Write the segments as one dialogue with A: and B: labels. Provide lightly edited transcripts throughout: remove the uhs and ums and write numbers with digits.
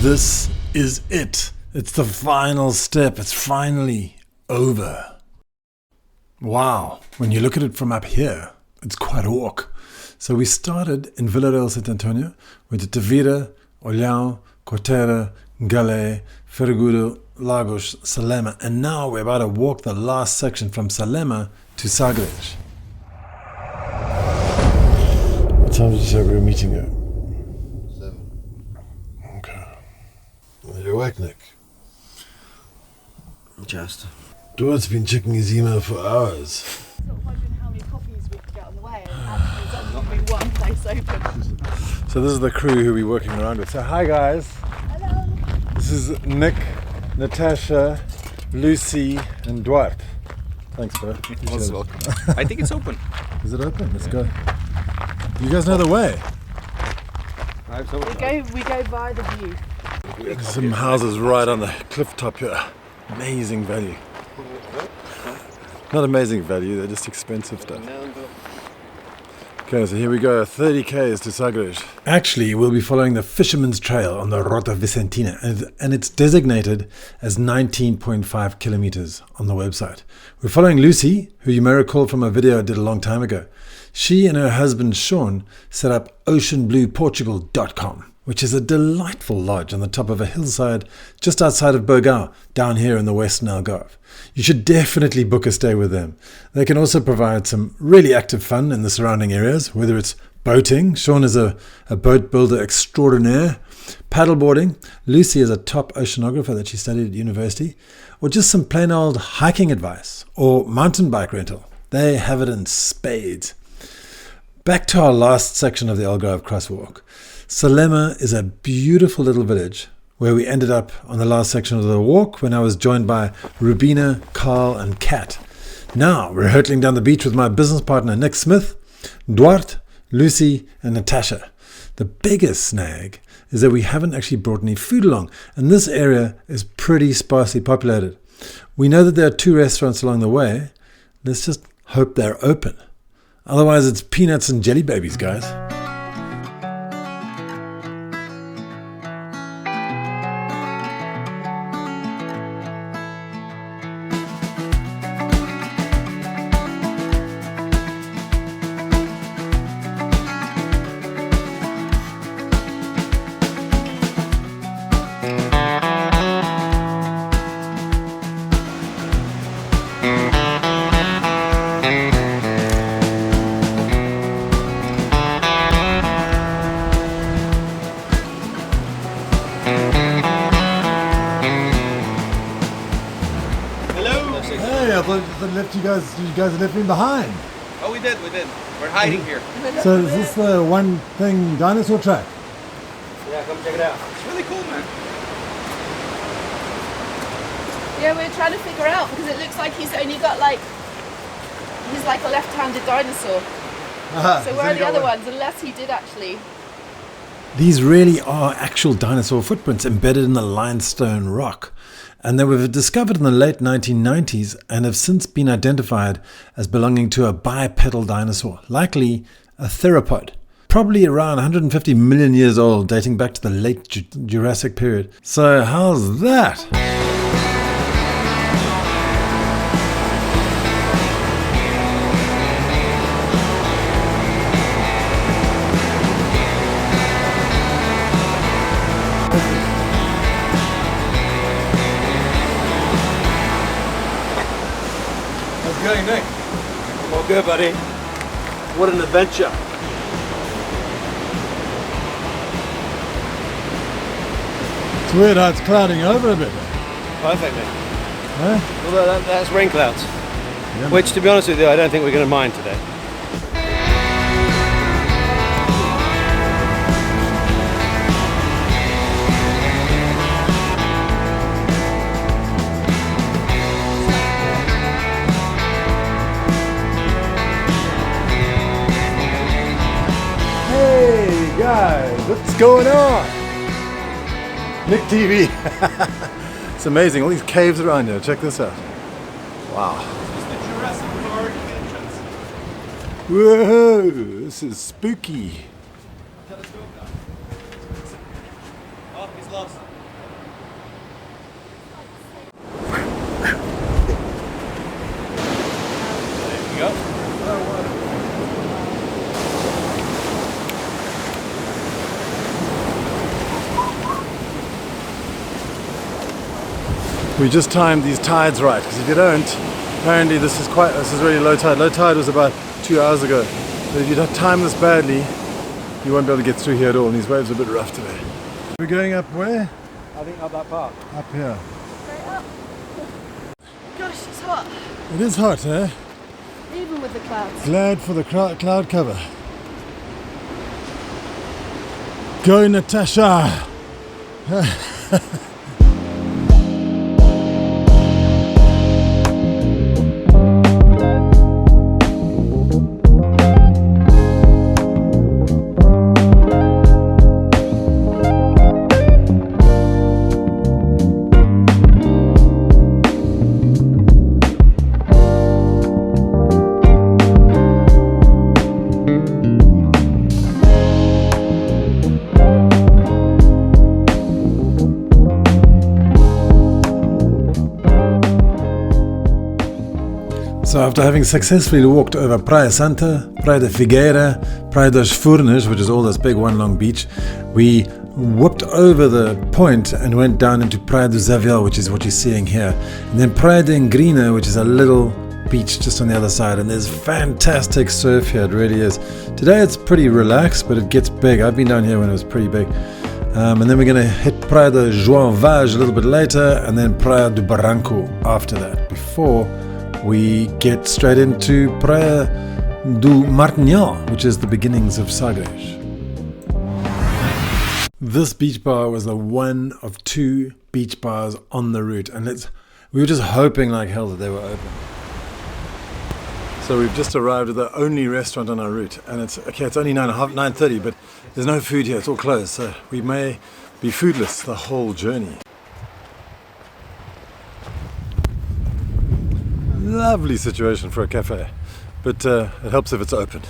A: This is it. It's the final step. It's finally over. Wow. When you look at it from up here, it's quite a walk. So we started in Vila Real Sant Antonio, went to Tavira, Olhão, Corteira, Galé, Ferragudo, Lagos, Salema, and now we're about to walk the last section from Salema to Sagres. What time did you say we were meeting at?
B: 7.
A: Okay. Are you awake, Nick?
B: Just.
A: Dort's been checking his email for hours.
C: Sort of wondering how many copies we could get on the way, and actually there's only been one place open.
A: So this is the crew who we're working around with. So hi guys.
C: Hello.
A: This is Nick, Natasha, Lucy, and Dwight. Thanks, bro.
D: Most welcome. I think it's open.
A: Is it open? Let's go. You guys know the way.
C: We go by the view.
A: There's some houses right on the cliff top here. Amazing value. Not amazing value, they're just expensive stuff. Okay, so here we go, 30 k's to Sagres. Actually, we'll be following the Fisherman's Trail on the Rota Vicentina, and it's designated as 19.5 kilometers on the website. We're following Lucy, who you may recall from a video I did a long time ago. She and her husband Sean set up oceanblueportugal.com, which is a delightful lodge on the top of a hillside just outside of Borgau, down here in the western Algarve. You should definitely book a stay with them. They can also provide some really active fun in the surrounding areas, whether it's boating. Sean is a boat builder extraordinaire. Paddleboarding. Lucy is a top oceanographer that she studied at university. Or just some plain old hiking advice. Or mountain bike rental. They have it in spades. Back to our last section of the Algarve crosswalk. Salema is a beautiful little village where we ended up on the last section of the walk when I was joined by Rubina, Carl and Kat. Now we're hurtling down the beach with my business partner Nick Smith, Duarte, Lucy and Natasha. The biggest snag is that we haven't actually brought any food along, and this area is pretty sparsely populated. We know that there are 2 restaurants along the way. Let's just hope they're open. Otherwise it's peanuts and jelly babies, guys. You guys left me behind.
D: Oh, we did. We're hiding here.
A: So is this the one thing dinosaur track?
D: Yeah, come check it out. It's really cool, man.
C: Yeah, we're trying to figure out because it looks like he's only got he's like a left-handed dinosaur. So where are the other ones? Unless he did actually.
A: These really are actual dinosaur footprints embedded in the limestone rock. And they were discovered in the late 1990s and have since been identified as belonging to a bipedal dinosaur, likely a theropod, probably around 150 million years old, dating back to the late Jurassic period. So how's that?
D: Going, Nick?
B: Well, good, buddy. What an adventure.
A: It's weird how it's clouding over a bit.
B: Perfectly.
A: Huh?
B: Well, that's rain clouds.
A: Yeah.
B: Which, to be honest with you, I don't think we're going to mind today.
A: Guys, what's going on? Nick TV. It's amazing, all these caves around here. Check this out. Wow.
D: It's the Jurassic Park entrance.
A: Whoa, this is spooky.
D: Okay. He's lost. There you go.
A: We just timed these tides right, because if you don't, apparently this is really low tide. Low tide was about 2 hours ago. But if you don't time this badly, you won't be able to get through here at all, and these waves are a bit rough today. We're going up where?
B: I think up that part.
A: Up here.
C: Straight up. Gosh, it's hot.
A: It is hot, eh?
C: Even with the clouds.
A: Glad for the cloud cover. Go, Natasha! So after having successfully walked over Praia Santa, Praia de Figueira, Praia dos Furnas, which is all this big one long beach, we whipped over the point and went down into Praia do Zavial, which is what you're seeing here. And then Praia de Engrina, which is a little beach just on the other side. And there's fantastic surf here, it really is. Today it's pretty relaxed, but it gets big. I've been down here when it was pretty big. And then we're going to hit Praia de João Vaz a little bit later, and then Praia do Barranco after that, before we get straight into Praia do Martinhal, which is the beginnings of Sagres. This beach bar was the one of 2 beach bars on the route, and we were just hoping like hell that they were open. So we've just arrived at the only restaurant on our route, and it's only 9:30, but there's no food here, it's all closed, so we may be foodless the whole journey. Lovely situation for a cafe, but it helps if it's open.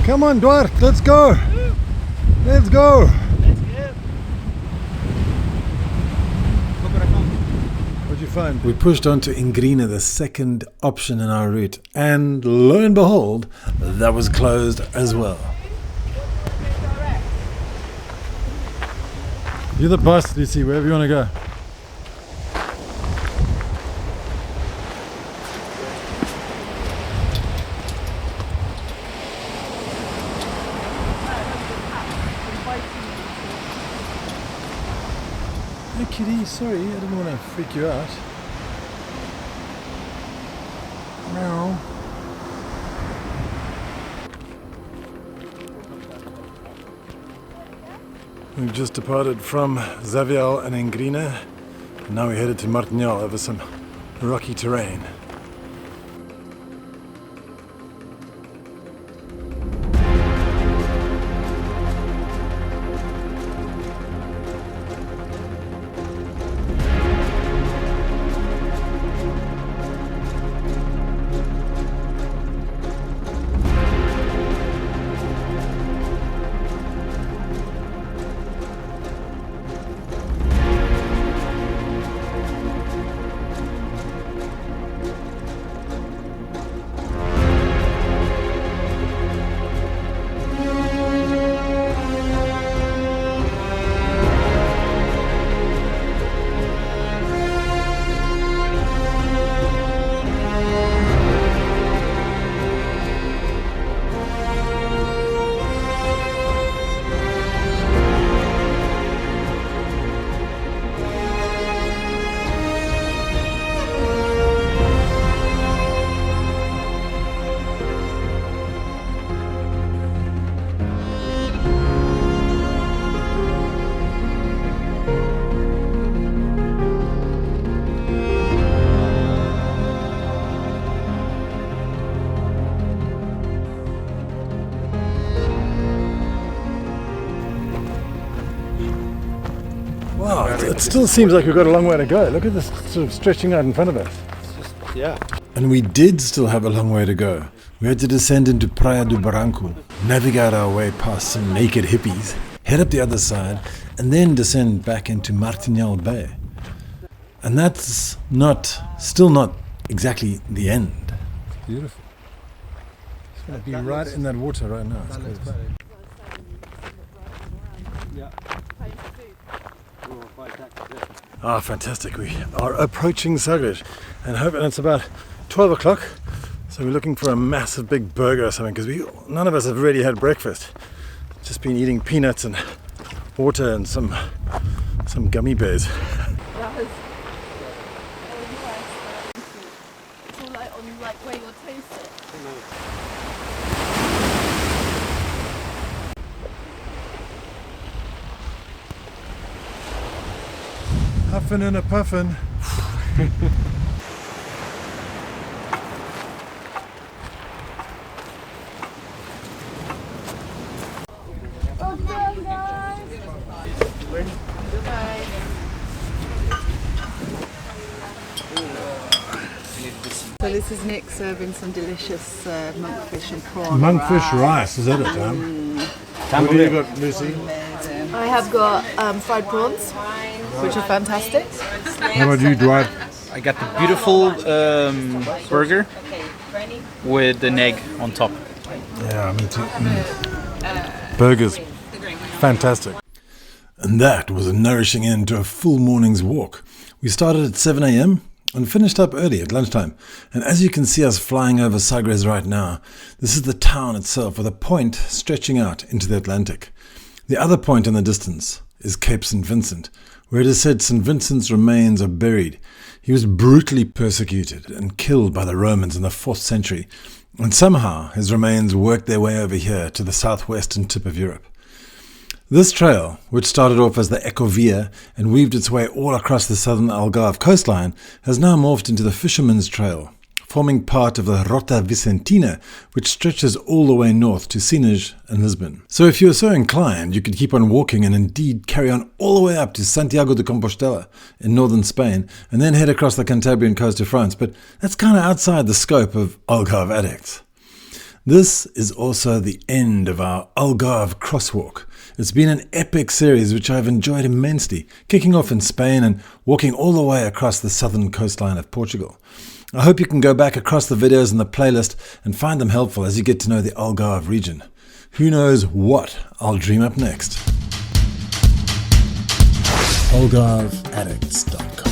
A: Come on, Duarte, let's go! Let's go! What'd you find? We pushed on to Engrina, the second option in our route, and lo and behold, that was closed as well. You're the boss, Lucy, wherever you want to go. Hey kitty, sorry, I didn't want to freak you out. Meow. We've just departed from Zavial and Engrina, and now we're headed to Martinhal over some rocky terrain. Wow, it still seems like we've got a long way to go. Look at this sort of stretching out in front of us.
B: Yeah.
A: And we did still have a long way to go. We had to descend into Praia do Barranco, navigate our way past some naked hippies, head up the other side, and then descend back into Martinel Bay. And that's still not exactly the end. It's beautiful. It's going to be right in that water right now. It's crazy. Ah, fantastic. We are approaching Sagres, and it's about 12 o'clock. So we're looking for a massive big burger or something, because none of us have really had breakfast. Just been eating peanuts and water and some gummy bears. Huffin' and a puffin'.
E: So this is Nick serving some delicious monkfish and prawn.
A: Monkfish rice, is that it, What do you got, Lucy?
C: I have got fried prawns, which are fantastic.
A: How about you, Dwight?
F: I got the beautiful burger with an egg on top.
A: Yeah, me too. Burgers. Fantastic. And that was a nourishing end to a full morning's walk. We started at 7 a.m. and finished up early at lunchtime. And as you can see us flying over Sagres right now, this is the town itself with a point stretching out into the Atlantic. The other point in the distance is Cape St. Vincent, where it is said St. Vincent's remains are buried. He was brutally persecuted and killed by the Romans in the 4th century, and somehow his remains worked their way over here to the southwestern tip of Europe. This trail, which started off as the Ecovia and weaved its way all across the southern Algarve coastline, has now morphed into the Fisherman's Trail, forming part of the Rota Vicentina, which stretches all the way north to Sines and Lisbon. So if you were so inclined, you could keep on walking and indeed carry on all the way up to Santiago de Compostela in northern Spain, and then head across the Cantabrian coast to France, but that's kind of outside the scope of Algarve addicts. This is also the end of our Algarve crosswalk. It's been an epic series which I've enjoyed immensely, kicking off in Spain and walking all the way across the southern coastline of Portugal. I hope you can go back across the videos in the playlist and find them helpful as you get to know the Algarve region. Who knows what I'll dream up next. AlgarveAddicts.com